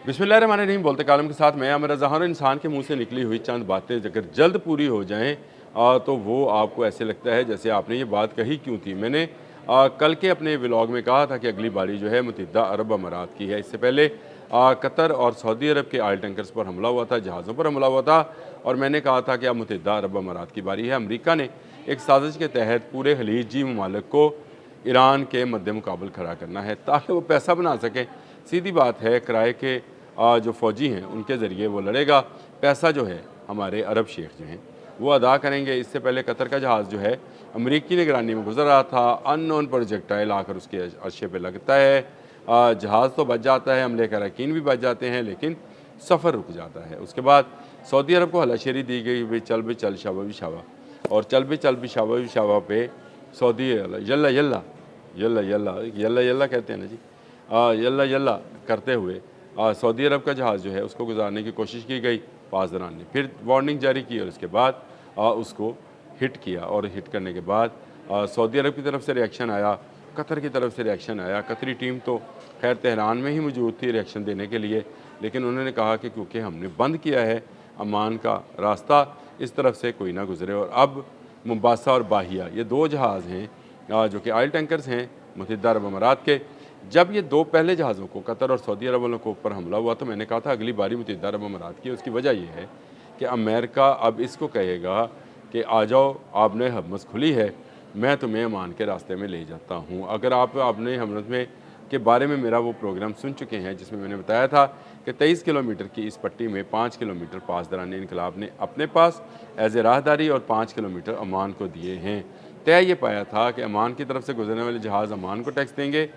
बिस्मिल्लाहिर्रहमानिर्रहीम बोलते कालम के साथ मैं आमिर रज़ा हूं। इंसान के मुंह से निकली हुई चंद बातें अगर जल्द पूरी हो जाएं तो वो आपको ऐसे लगता है जैसे आपने ये बात कही क्यों थी। मैंने कल के अपने व्लॉग में कहा था कि अगली बारी जो है मुत्तहिदा अरब अमारात की है। इससे पहले कतर और सऊदी अरब के ऑयल टैंकर्स पर हमला हुआ था, जहाज़ों पर हमला हुआ था और मैंने कहा था कि अब मुत्तहिदा अरब अमारात की बारी है। अमरीका ने एक साजिश के तहत पूरे खलीजी ममालिक को ईरान के मद्दे मुकाबल खड़ा करना है ताकि वो पैसा बना सकें। सीधी बात है, किराए के जो फ़ौजी हैं उनके ज़रिए वो लड़ेगा। पैसा जो है हमारे अरब शेख जो हैं वो अदा करेंगे। इससे पहले कतर का जहाज़ जो है अमरीकी निगरानी में गुजर रहा था, अननोन प्रोजेक्टाइल आकर उसके अर्शे पे लगता है। जहाज़ तो बच जाता है, हमले के अरकान भी बच जाते हैं, लेकिन सफ़र रुक जाता है। उसके बाद सऊदी अरब को हलाशेरी दी गई, भी चल शाबा भी शाबा, और चल भी शाबा पे Saudi Yalla Yalla Yalla Yalla Yalla Yalla कहते हैं ना जी, यल्ला यल्ला करते हुए सऊदी अरब का जहाज़ जो है उसको गुजारने की कोशिश की गई। पासदारान ने फिर वार्निंग जारी की और उसके बाद उसको हिट किया, और हिट करने के बाद सऊदी अरब की तरफ से रिएक्शन आया, कतर की तरफ से रिएक्शन आया। कतरी टीम तो खैर तेहरान में ही मौजूद थी रिएक्शन देने के लिए, लेकिन उन्होंने कहा कि क्योंकि हमने बंद किया है अमान का रास्ता, इस तरफ से कोई ना गुजरे। और अब मुंबासा और बाहिया ये दो जहाज़ हैं जो कि ऑयल टैंकर्स हैं मुत्तहिदा अरब अमारात के। जब ये दो पहले जहाज़ों को कतर और सऊदी अरब वालों के ऊपर हमला हुआ तो मैंने कहा था अगली बारी मुत्तहिदा अरब अमारात की। उसकी वजह यह है कि अमेरिका अब इसको कहेगा कि आ जाओ, आपने हमस खुली है, मैं तुम्हें अमान के रास्ते में ले जाता हूँ। अगर आप आपने हमस में के बारे में मेरा वो प्रोग्राम सुन चुके हैं जिसमें मैंने बताया था कि 23 किलोमीटर की इस पट्टी में 5 किलोमीटर पासदारान इनकलाब ने अपने पास एज ए राहदारी और 5 किलोमीटर अमान को दिए हैं। तय ये पाया था कि अमान की तरफ से गुजरने वाले जहाज़ अमान को टैक्स देंगे,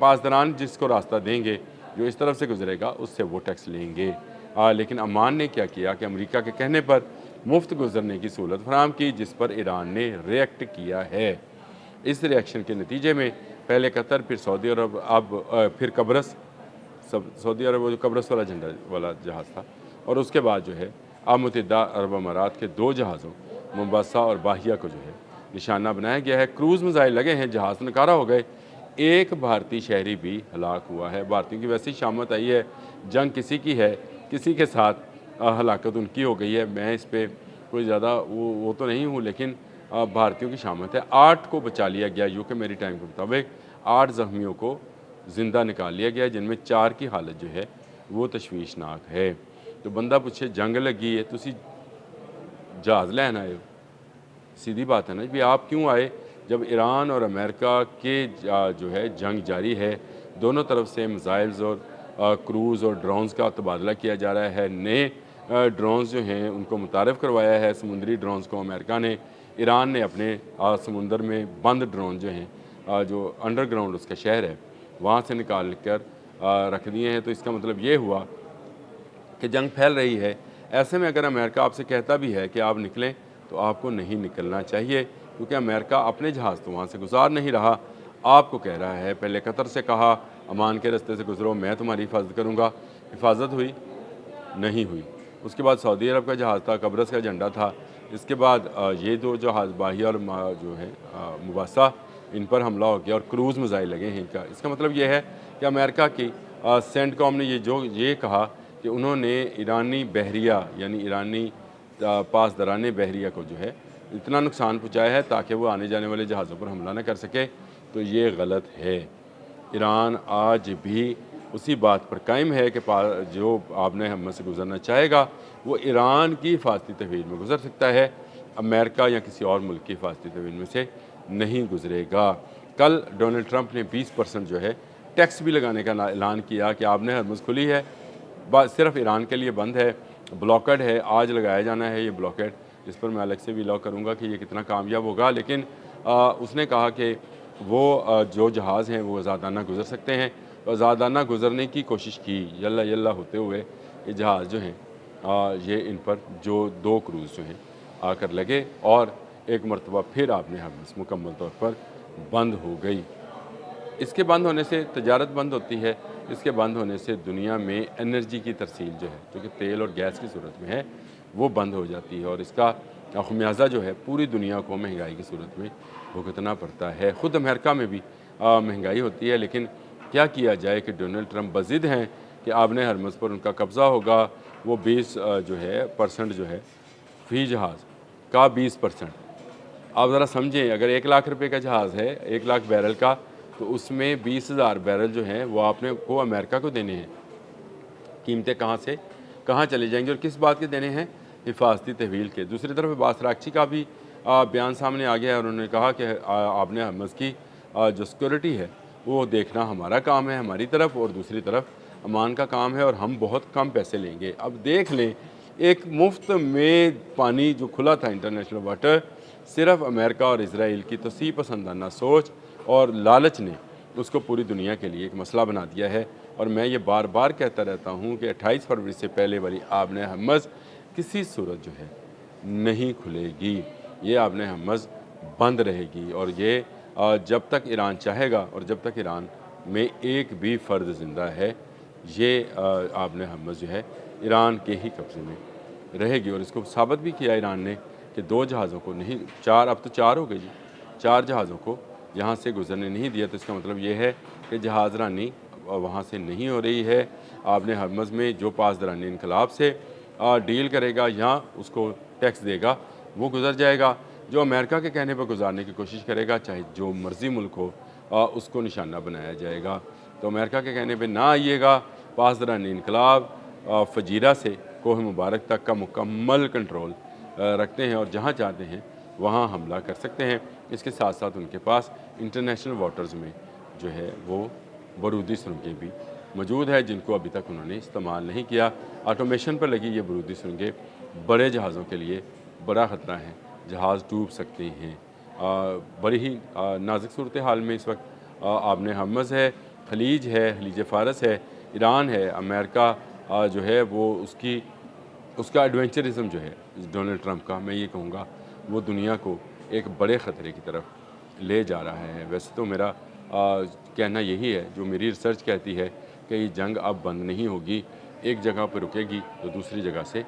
पासदारान जिसको रास्ता देंगे जो इस तरफ से गुजरेगा उससे वो टैक्स लेंगे। लेकिन अमान ने क्या किया कि अमेरिका के कहने पर मुफ्त गुजरने की सहूलत फराहम की, जिस पर ईरान ने रिएक्ट किया है। इस रिएक्शन के नतीजे में पहले कतर, फिर सऊदी अरब, अब फिर कब्रस, सऊदी अरब वो जो कब्रस वाला झंडा वाला जहाज़ था, और उसके बाद जो है अब मुत्तहिदा अरब अमारात के दो जहाज़ों मुंबासा और बाहिया को जो है निशाना बनाया गया है। क्रूज़ मिसाइल लगे हैं, जहाज़ नकारा हो गए, एक भारतीय शहरी भी हलाक हुआ है। भारतीयों की वैसी शामत आई है, जंग किसी की है, किसी के साथ हलाकत उनकी हो गई है। मैं इस पर कोई ज़्यादा वो तो नहीं हूँ, लेकिन भारतीयों की शामत है। 8 को बचा लिया गया, यूके मेरी टाइम के मुताबिक 8 ज़ख्मियों को ज़िंदा निकाल लिया गया, जिनमें 4 की हालत जो है वो तशवीशनाक है। तो बंदा पूछे जंग लगी है, तुसी जहाज़ लैन आए हो? सीधी बात है ना भी, आप क्यों आए जब ईरान और अमेरिका के जो है जंग जारी है। दोनों तरफ से मिसाइल्स और क्रूज़ और ड्रोन्स का तबादला किया जा रहा है। नए ड्रोन्स जो हैं उनको मुतारफ़ करवाया है, समुद्री ड्रोन्स को अमेरिका ने। ईरान ने अपने समुंदर में बंद ड्रोन जो हैं जो अंडरग्राउंड उसका शहर है वहाँ से निकाल कर रख दिए हैं। तो इसका मतलब ये हुआ कि जंग फैल रही है। ऐसे में अगर अमेरिका आपसे कहता भी है कि आप निकलें, तो आपको नहीं निकलना चाहिए, क्योंकि अमेरिका अपने जहाज़ तो वहाँ से गुजार नहीं रहा, आपको कह रहा है। पहले कतर से कहा अमान के रास्ते से गुजरो, मैं तुम्हारी हिफाजत करूँगा, हिफाजत हुई नहीं हुई। उसके बाद सऊदी अरब का जहाज़ था, कब्रस का झंडा था। इसके बाद ये दो जहाज़ बाहिया और जो है मुबासा, इन पर हमला हो गया और क्रूज़ मिसाइल लगे हैं इनका। इसका मतलब ये है कि अमेरिका की सेंटकॉम ने ये कहा कि उन्होंने ईरानी बहरिया यानी ईरानी पासदारान बहरिया को जो है इतना नुकसान पहुँचाया है ताकि वो आने जाने वाले जहाज़ों पर हमला न कर सके। तो ये गलत है। ईरान आज भी उसी बात पर कायम है कि जो आपने हम से गुजरना चाहेगा वो ईरान की हिफाजती तहवील में गुजर सकता है, अमेरिका या किसी और मुल्क की हिफाजती तहवील में से नहीं गुजरेगा। कल डोनाल्ड ट्रंप ने 20% जो है टैक्स भी लगाने का ऐलान किया कि आपने हरमुज़ खुली है, सिर्फ ईरान के लिए बंद है, ब्लॉकेड है, आज लगाया जाना है ये ब्लॉकेड, जिस पर मैं अलग से भी व्लॉग करूँगा कि ये कितना कामयाब होगा। लेकिन उसने कहा कि वो जो जहाज़ हैं वो आज़ादाना गुजर सकते हैं। तो आज़ादाना गुजरने की कोशिश की, यल्ला यल्ला होते हुए ये जहाज़ जो हैं ये इन पर जो 2 क्रूज़ जो हैं आकर लगे और एक मरतबा फिर आपने हरमुज़ मुकम्मल तौर पर बंद हो गई। इसके बंद होने से तजारत बंद होती है, इसके बंद होने से दुनिया में एनर्जी की तरसील जो है, जो कि तेल और गैस की सूरत में है, वो बंद हो जाती है और इसका ख़मियाज़ा जो है पूरी दुनिया को महंगाई की सूरत में भुगतना पड़ता है। ख़ुद अमेरिका में भी महंगाई होती है, लेकिन क्या किया जाए कि डोनाल्ड ट्रंप बज़िद हैं कि आबने हरमज़ पर उनका कब्ज़ा होगा, वो 20 जो है परसेंट जो है फ़ी जहाज़ का 20%। आप ज़रा समझें, अगर 1 लाख रुपए का जहाज़ है, 1 लाख बैरल का, तो उसमें 20,000 बैरल जो हैं वो आपने को अमेरिका को देने हैं। कीमतें कहाँ से कहाँ चली जाएंगी और किस बात के देने हैं? हिफाजती तहवील के। दूसरी तरफ अब्बास रागची का भी बयान सामने आ गया है और उन्होंने कहा कि आपने हरमज़ की जो सिक्योरिटी है वो देखना हमारा काम है, हमारी तरफ, और दूसरी तरफ अमान का काम है और हम बहुत कम पैसे लेंगे। अब देख लें, एक मुफ्त में पानी जो खुला था इंटरनेशनल वाटर, सिर्फ अमेरिका और इसराइल की तोसी पसंदाना सोच और लालच ने उसको पूरी दुनिया के लिए एक मसला बना दिया है। और मैं ये बार बार कहता रहता हूँ कि 28 फरवरी से पहले वाली आबने हरमज़ किसी सूरत जो है नहीं खुलेगी। ये आबने हरमज़ बंद रहेगी और ये जब तक ईरान चाहेगा और जब तक ईरान में एक भी फ़र्द ज़िंदा है, ये आबने हरमज़ जो है ईरान के ही कब्ज़े में रहेगी। और इसको साबित भी किया ईरान ने कि 2 जहाज़ों को नहीं, 4, अब तो 4 हो गए जी, 4 जहाज़ों को यहाँ से गुजरने नहीं दिया। तो इसका मतलब ये है कि जहाज़ रानी वहाँ से नहीं हो रही है। आपने हरमज़ में जो पासदारानी इनकलाब से डील करेगा या उसको टैक्स देगा वो गुजर जाएगा। जो अमेरिका के कहने पर गुजारने की कोशिश करेगा, चाहे जो मर्ज़ी मुल्क हो, उसको निशाना बनाया जाएगा। तो अमेरिका के कहने पर ना आइएगा। पासदारानी इनकलाब फजीरा से कोह मुबारक तक का मुकम्मल कंट्रोल रखते हैं और जहाँ चाहते हैं वहाँ हमला कर सकते हैं। इसके साथ साथ उनके पास इंटरनेशनल वाटर्स में जो है वो बारूदी सुरंगें भी मौजूद है, जिनको अभी तक उन्होंने इस्तेमाल नहीं किया। ऑटोमेशन पर लगी ये बारूदी सुरंगें बड़े जहाज़ों के लिए बड़ा ख़तरा है, जहाज़ डूब सकते हैं। बड़ी ही नाजुक सूरत हाल में इस वक्त आबने हरमज़ है, खलीज है, खलीज फ़ारस है, ईरान है, अमेरिका जो है वो उसका एडवेंचरिज़म जो है डोनाल्ड ट्रंप का, मैं ये कहूँगा वो दुनिया को एक बड़े ख़तरे की तरफ ले जा रहा है। वैसे तो मेरा कहना यही है, जो मेरी रिसर्च कहती है कि ये जंग अब बंद नहीं होगी, एक जगह पर रुकेगी तो दूसरी जगह से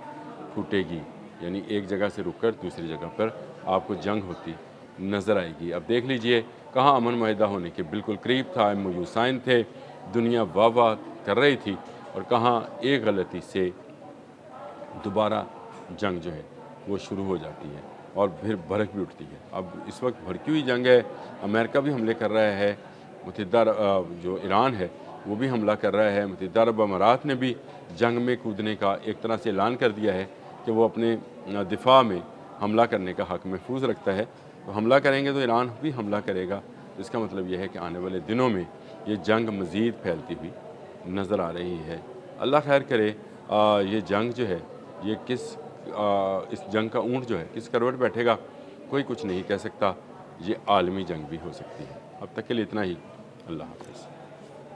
फूटेगी, यानी एक जगह से रुककर दूसरी जगह पर आपको जंग होती नज़र आएगी। अब देख लीजिए, कहाँ अमन मुआहिदा होने के बिल्कुल करीब था, MOU साइन थे, दुनिया वाह वाह कर रही थी, और कहाँ एक गलती से दोबारा जंग जो है वो शुरू हो जाती है और फिर भड़क भी उठती है। अब इस वक्त भड़की हुई जंग है, अमेरिका भी हमले कर रहा है, मुत्तहिदा जो ईरान है वो भी हमला कर रहा है। मुत्तहिदा अरब अमारात ने भी जंग में कूदने का एक तरह से ऐलान कर दिया है कि वो अपने दिफा में हमला करने का हक़ महफूज रखता है। तो हमला करेंगे तो ईरान भी हमला करेगा। तो इसका मतलब यह है कि आने वाले दिनों में ये जंग मज़ीद फैलती हुई नज़र आ रही है। अल्लाह खैर करे। ये जंग जो है ये इस जंग का ऊँट जो है किस करवट बैठेगा कोई कुछ नहीं कह सकता। ये आलमी जंग भी हो सकती है। अब तक के लिए इतना ही। अल्लाह हाफ़िज़।